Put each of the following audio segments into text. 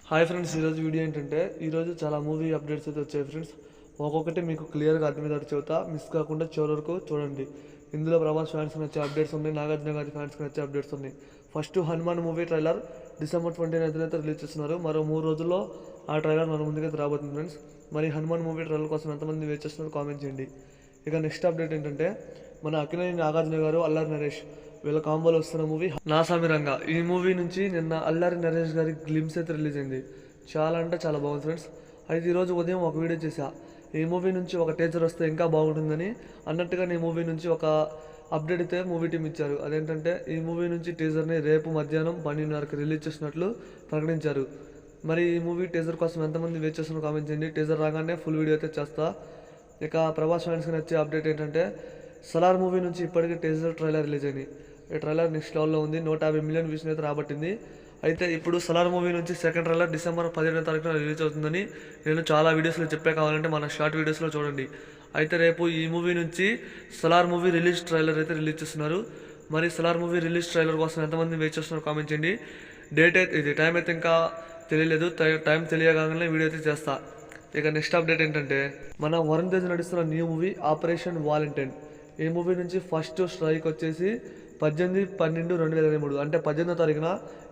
Hi friends, ఈరోజు video ఏంటంటే ఈరోజు చాలా మూవీ అప్డేట్స్ అయితే వచ్చాయి ఫ్రెండ్స్. ఒక్కొక్కటి మీకు క్లియర్గా అర్థమయ్యేటట్టు చెబుతా, మిస్ కాకుండా చివరి వరకు చూడండి. ఇందులో ప్రభాస్ ఫ్యాన్స్కి నచ్చే అప్డేట్స్ ఉన్నాయి, నాగార్జున గారి ఫ్యాన్స్కి నచ్చే అప్డేట్స్ ఉన్నాయి. First Hanuman movie trailer December 29th అయితే రిలీజ్ చేస్తున్నారు. మరో 3 రోజుల్లో ఆ ట్రైలర్ మన ముందుకైతే రాబోతుంది ఫ్రెండ్స్. మరి హనుమాన్ మూవీ ట్రైలర్ కోసం ఎంతమంది వెయిట్ చేస్తున్నారు కామెంట్ చేయండి. ఇక నెక్స్ట్ అప్డేట్ ఏంటంటే మన అక్కినేని నాగార్జున గారు, అల్లరి నరేష్ వీళ్ళ కాంబోలో వస్తున్న మూవీ నా సామిరంగా. ఈ మూవీ నుంచి నిన్న అల్లరి నరేష్ గారి గ్లిమ్స్ అయితే రిలీజ్ అయింది. చాలా అంటే చాలా బాగుంది ఫ్రెండ్స్. అయితే ఈరోజు ఉదయం ఒక వీడియో చేశా, ఈ మూవీ నుంచి ఒక టీజర్ వస్తే ఇంకా బాగుంటుందని. అన్నట్టుగా ఈ మూవీ నుంచి ఒక అప్డేట్ అయితే మూవీ టీం ఇచ్చారు. అదేంటంటే ఈ మూవీ నుంచి టీజర్ని రేపు మధ్యాహ్నం 12:30కి రిలీజ్ చేసినట్లు ప్రకటించారు. మరి ఈ మూవీ టీజర్ కోసం ఎంతమంది వెయిట్ చేస్తున్నారు కామెంట్ చేయండి. టీజర్ రాగానే ఫుల్ వీడియో అయితే చేస్తా. ఇక ప్రభాస్ ఫ్యాన్స్కి నచ్చే అప్డేట్ ఏంటంటే సలార్ మూవీ నుంచి ఇప్పటికీ టీజర్ ట్రైలర్ రిలీజ్ అయింది. ఈ ట్రైలర్ నెక్స్ట్ లెవెల్లో ఉంది, 150 మిలియన్ వ్యూస్ని అయితే రాబట్టింది. అయితే ఇప్పుడు సలార్ మూవీ నుంచి సెకండ్ ట్రైలర్ December 17న రిలీజ్ అవుతుందని నేను చాలా వీడియోస్లో చెప్పే, కావాలంటే మన షార్ట్ వీడియోస్లో చూడండి. అయితే రేపు ఈ మూవీ నుంచి సలార్ మూవీ రిలీజ్ ట్రైలర్ అయితే రిలీజ్ చేస్తున్నారు. మరి సలార్ మూవీ రిలీజ్ ట్రైలర్ కోసం ఎంతమంది వెయిట్ చేస్తున్నారు కామెంట్ చేయండి. డేట్ అయితే ఇది టైం అయితే ఇంకా తెలియలేదు, టైం తెలియగానే వీడియో అయితే చేస్తా. ఇక నెక్స్ట్ అప్డేట్ ఏంటంటే మన వరుణ్ తేజ్ నడుస్తున్న న్యూ మూవీ ఆపరేషన్ వాలంటైన్. ఈ మూవీ నుంచి ఫస్ట్ స్ట్రైక్ వచ్చేసి 18/12/2023 అంటే 18వ తారీఖున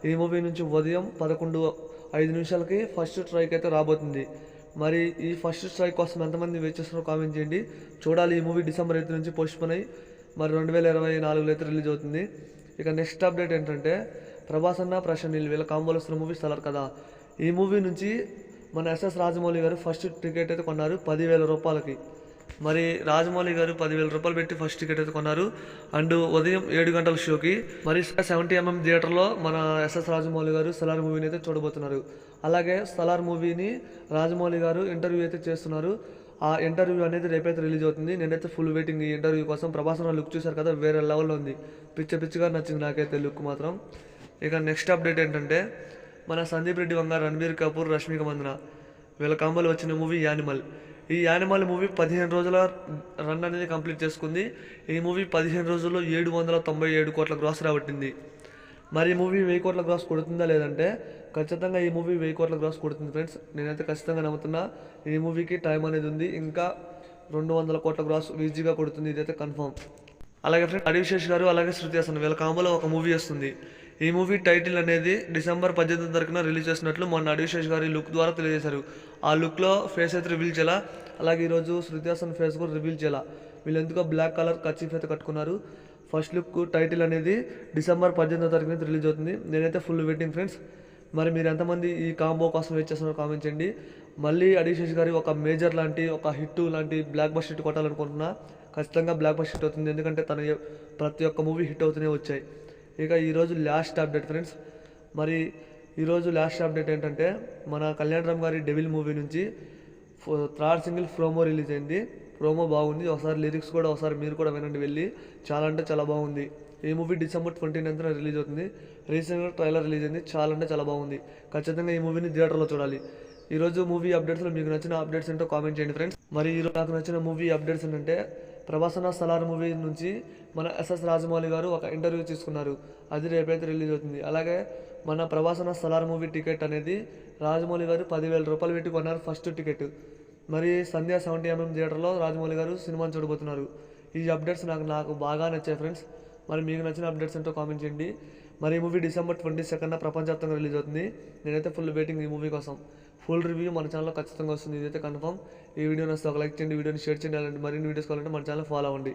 ఈ మూవీ నుంచి ఉదయం 11:05 ఫస్ట్ స్ట్రైక్ అయితే రాబోతుంది. మరి ఈ ఫస్ట్ స్ట్రైక్ కోసం ఎంతమంది వెయిట్ చేస్తున్నారో కామెంట్ చేయండి. చూడాలి. ఈ మూవీ December 8 నుంచి పోస్ట్పోన్ అయ్యి మరి 2024లో అయితే రిలీజ్ అవుతుంది. ఇక నెక్స్ట్ అప్డేట్ ఏంటంటే ప్రభాస్ అన్న ప్రశాంత్ నీల్ వీళ్ళ కాంబోలో వస్తున్న మూవీ సలార్ కదా. ఈ మూవీ నుంచి మన ఎస్ఎస్ రాజమౌళి గారు ఫస్ట్ టికెట్ అయితే కొన్నారు 10,000 రూపాయలకి. మరి రాజమౌళి గారు 10,000 రూపాయలు పెట్టి ఫస్ట్ టికెట్ అయితే కొన్నారు. అండ్ ఉదయం 7 గంటల షోకి మరి 70mm థియేటర్లో మన ఎస్ఎస్ రాజమౌళి గారు సలార్ మూవీని అయితే చూడబోతున్నారు. అలాగే సలార్ మూవీని రాజమౌళి గారు ఇంటర్వ్యూ అయితే చేస్తున్నారు. ఆ ఇంటర్వ్యూ అనేది రేపైతే రిలీజ్ అవుతుంది. నేనైతే ఫుల్ వెయిటింగ్ ఈ ఇంటర్వ్యూ కోసం. ప్రభాస్ అన్న లుక్ చూశారు కదా, వేరే లెవెల్లో ఉంది. పిచ్చిగా నచ్చింది నాకైతే లుక్ మాత్రం. ఇక నెక్స్ట్ అప్డేట్ ఏంటంటే మన సందీప్ రెడ్డి వంగ, రణబీర్ కపూర్, రష్మిక మందన వీళ్ళ కాంబోలో వచ్చిన మూవీ యానిమల్. ఈ యానిమల్ మూవీ 15 రోజుల రన్ అనేది కంప్లీట్ చేసుకుంది. ఈ మూవీ 15 రోజుల్లో 797 కోట్ల గ్రాస్ రాబట్టింది. మరి ఈ మూవీ 1000 కోట్ల గ్రాస్ కొడుతుందా లేదంటే ఖచ్చితంగా ఈ మూవీ 1000 కోట్ల గ్రాస్ కొడుతుంది ఫ్రెండ్స్. నేనైతే ఖచ్చితంగా నమ్ముతున్నా. ఈ మూవీకి టైం అనేది ఉంది, ఇంకా 200 కోట్ల గ్రాస్ ఈజీగా కొడుతుంది, ఇదైతే కన్ఫర్మ్. అలాగే ఫ్రెండ్స్ అడివిశేష్ గారు అలాగే శృతి హాసన్ వీళ్ళ కాంబోలో ఒక మూవీ వస్తుంది. ఈ మూవీ టైటిల్ అనేది December 18న రిలీజ్ చేసినట్లు మొన్న అడివిశేష్ గారి లుక్ ద్వారా తెలియజేశారు. ఆ లుక్లో ఫేస్ అయితే రివీల్ చేయాల. అలాగే ఈరోజు శృతి హాసన్ ఫేస్ కూడా రివీల్ చేయాల. వీళ్ళు ఎందుకో బ్లాక్ కలర్ కర్చీఫ్ అయితే కట్టుకున్నారు. ఫస్ట్ లుక్ టైటిల్ అనేది December 18న రిలీజ్ అవుతుంది. నేనైతే ఫుల్ వెయిటింగ్ ఫ్రెండ్స్. మరి మీరు ఎంతమంది ఈ కాంబో కోసం వెయిట్ చేస్తున్నారో కామెంట్ చేయండి. మళ్ళీ అడివిశేష్ గారి ఒక మేజర్ లాంటి ఒక హిట్ లాంటి బ్లాక్ బస్టర్ హిట్ కొట్టాలనుకుంటున్నా. ఖచ్చితంగా బ్లాక్ బస్టర్ హిట్ అవుతుంది, ఎందుకంటే తన ప్రతి ఒక్క మూవీ హిట్ అవుతూనే వచ్చాయి. ఇక ఈరోజు లాస్ట్ అప్డేట్ ఫ్రెండ్స్. మరి ఈరోజు లాస్ట్ అప్డేట్ ఏంటంటే మన కళ్యాణ్ రామ్ గారి డెవిల్ మూవీ నుంచి థర్డ్ సింగిల్ ప్రోమో రిలీజ్ అయింది. ప్రోమో బాగుంది. ఒకసారి లిరిక్స్ కూడా ఒకసారి మీరు కూడా వినండి వెళ్ళి. చాలా అంటే చాలా బాగుంది. ఈ మూవీ December 29న రిలీజ్ అవుతుంది. రీసెంట్గా ట్రైలర్ రిలీజ్ అయింది. చాలా అంటే చాలా బాగుంది. ఖచ్చితంగా ఈ మూవీని థియేటర్లో చూడాలి. ఈరోజు మూవీ అప్డేట్స్లో మీకు నచ్చిన అప్డేట్స్ ఏంటో కామెంట్ చేయండి ఫ్రెండ్స్. మరి ఈరోజు నాకు నచ్చిన మూవీ అప్డేట్స్ ఏంటంటే ప్రభాస్ అన్న సలార్ మూవీ నుంచి మన ఎస్ఎస్ రాజమౌళి గారు ఒక ఇంటర్వ్యూ తీసుకున్నారు. అది రేపైతే రిలీజ్ అవుతుంది. అలాగే మన ప్రభాస్ అన్న సలార్ మూవీ టికెట్ అనేది రాజమౌళి గారు 10,000 రూపాయలు పెట్టి కొన్నారు ఫస్ట్ టికెట్. మరి సంధ్యా 70mm థియేటర్లో రాజమౌళి గారు సినిమాని చూడబోతున్నారు. ఈ అప్డేట్స్ నాకు బాగా నచ్చాయి ఫ్రెండ్స్. మరి మీకు నచ్చిన అప్డేట్స్ ఏంటో కామెంట్ చేయండి. మరి ఈ మూవీ December 22న ప్రపంచవ్యాప్తంగా రిలీజ్ అవుతుంది. నేనైతే ఫుల్ వెయిటింగ్ ఈ మూవీ కోసం. ఫుల్ రివ్యూ మన ఛానల్లో ఖచ్చితంగా వస్తుంది, ఇదైతే కన్ఫర్మ్. ఈ వీడియో నచ్చితే ఒక లైక్ చేయండి, వీడియోని షేర్ చేయండి. అలాంటి మరిన్ని వీడియోస్ కావాలంటే మన ఛానల్ ఫాలో అవ్వండి.